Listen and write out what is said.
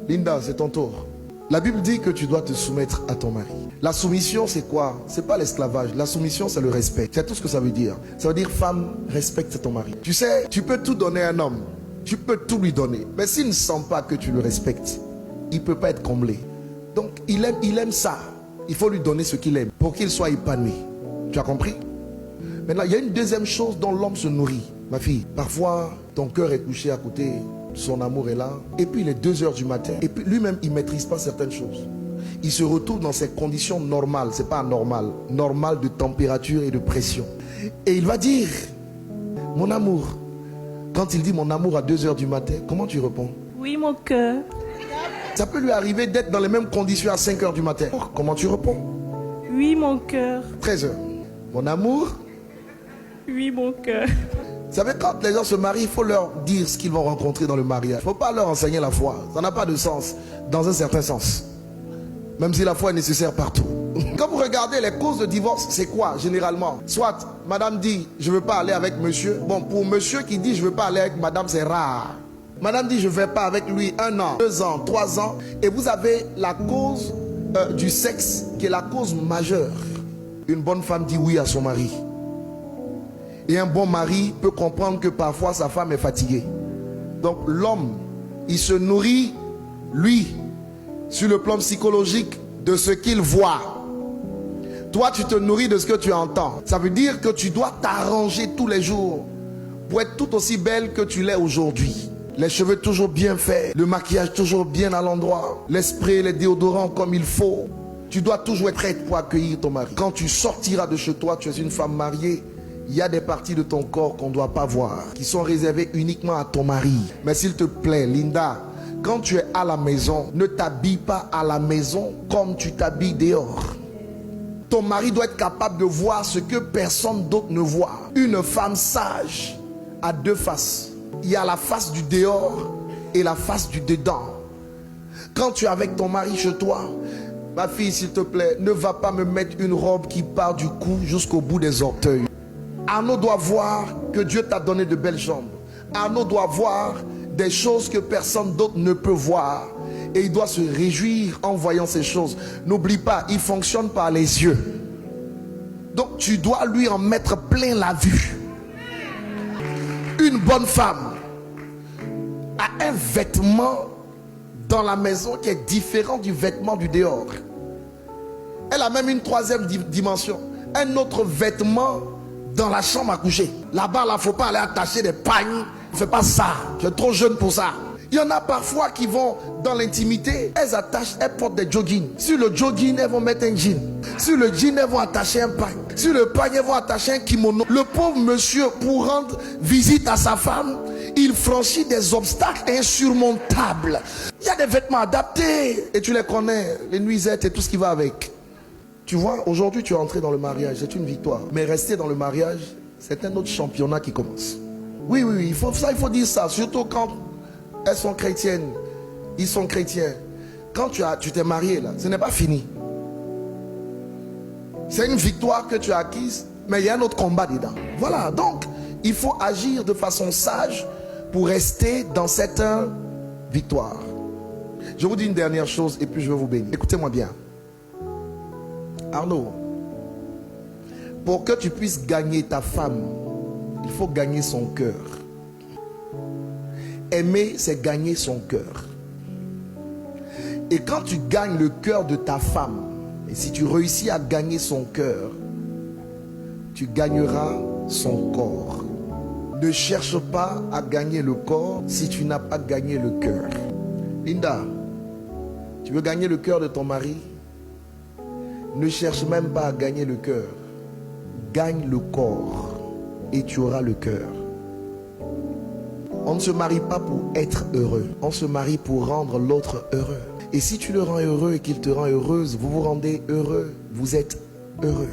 Linda, c'est ton tour. La Bible dit que tu dois te soumettre à ton mari. La soumission, c'est quoi? C'est pas l'esclavage. La soumission, c'est le respect. C'est tout ce que ça veut dire. Ça veut dire, femme, respecte ton mari. Tu sais, tu peux tout donner à un homme. Tu peux tout lui donner. Mais s'il ne sent pas que tu le respectes, il ne peut pas être comblé. Donc, il aime ça. Il faut lui donner ce qu'il aime pour qu'il soit épanoui. Tu as compris? Maintenant, il y a une deuxième chose dont l'homme se nourrit. Ma fille, parfois, ton cœur est couché à côté, son amour est là, et puis il est 2 h du matin, et puis lui-même, il ne maîtrise pas certaines choses. Il se retrouve dans ses conditions normales, c'est pas anormal, normales de température et de pression. Et il va dire, mon amour, quand il dit mon amour à 2 h du matin, comment tu réponds? Oui, mon cœur. Ça peut lui arriver d'être dans les mêmes conditions à 5 h du matin. Comment tu réponds? Oui, mon cœur. 13 h. Mon amour? Oui, mon cœur. Vous savez, quand les gens se marient, il faut leur dire ce qu'ils vont rencontrer dans le mariage. Il ne faut pas leur enseigner la foi. Ça n'a pas de sens, dans un certain sens. Même si la foi est nécessaire partout. Quand vous regardez les causes de divorce, c'est quoi généralement? Soit madame dit, je ne veux pas aller avec monsieur. Bon, pour monsieur qui dit, je ne veux pas aller avec madame, c'est rare. Madame dit, je ne vais pas avec lui 1 an, 2 ans, 3 ans. Et vous avez la cause du sexe qui est la cause majeure. Une bonne femme dit oui à son mari. Et un bon mari peut comprendre que parfois sa femme est fatiguée. Donc l'homme, il se nourrit, lui, sur le plan psychologique, de ce qu'il voit. Toi, tu te nourris de ce que tu entends. Ça veut dire que tu dois t'arranger tous les jours pour être tout aussi belle que tu l'es aujourd'hui. Les cheveux toujours bien faits, le maquillage toujours bien à l'endroit, les sprays, les déodorants comme il faut. Tu dois toujours être prête pour accueillir ton mari. Quand tu sortiras de chez toi, tu es une femme mariée. Il y a des parties de ton corps qu'on ne doit pas voir, qui sont réservées uniquement à ton mari. Mais s'il te plaît, Linda, quand tu es à la maison, ne t'habille pas à la maison comme tu t'habilles dehors. Ton mari doit être capable de voir ce que personne d'autre ne voit. Une femme sage a 2 faces. Il y a la face du dehors et la face du dedans. Quand tu es avec ton mari chez toi, ma fille, s'il te plaît, ne va pas me mettre une robe qui part du cou jusqu'au bout des orteils. Arnaud doit voir que Dieu t'a donné de belles jambes. Arnaud doit voir des choses que personne d'autre ne peut voir. Et il doit se réjouir en voyant ces choses. N'oublie pas, il fonctionne par les yeux. Donc tu dois lui en mettre plein la vue. Une bonne femme a un vêtement dans la maison qui est différent du vêtement du dehors. Elle a même une 3e dimension. Un autre vêtement dans la chambre à coucher. Là-bas, il ne faut pas aller attacher des pagnes. Ne fais pas ça. Tu es trop jeune pour ça. Il y en a parfois qui vont dans l'intimité. Elles portent des joggings. Sur le jogging, elles vont mettre un jean. Sur le jean, elles vont attacher un pagne. Sur le pagne, elles vont attacher un kimono. Le pauvre monsieur, pour rendre visite à sa femme, il franchit des obstacles insurmontables. Il y a des vêtements adaptés. Et tu les connais. Les nuisettes et tout ce qui va avec. Tu vois, aujourd'hui tu es entré dans le mariage, c'est une victoire. Mais rester dans le mariage, c'est un autre championnat qui commence. Oui, il faut dire ça. Surtout quand elles sont chrétiennes, ils sont chrétiens. Quand tu t'es marié là, ce n'est pas fini. C'est une victoire que tu as acquise, mais il y a un autre combat dedans. Voilà, donc il faut agir de façon sage pour rester dans cette victoire. Je vous dis une dernière chose et puis je vais vous bénir. Écoutez-moi bien. Arnaud, pour que tu puisses gagner ta femme, il faut gagner son cœur. Aimer, c'est gagner son cœur. Et quand tu gagnes le cœur de ta femme, et si tu réussis à gagner son cœur, tu gagneras son corps. Ne cherche pas à gagner le corps si tu n'as pas gagné le cœur. Linda, tu veux gagner le cœur de ton mari? Ne cherche même pas à gagner le cœur. Gagne le corps et tu auras le cœur. On ne se marie pas pour être heureux. On se marie pour rendre l'autre heureux. Et si tu le rends heureux et qu'il te rend heureuse, vous vous rendez heureux. Vous êtes heureux.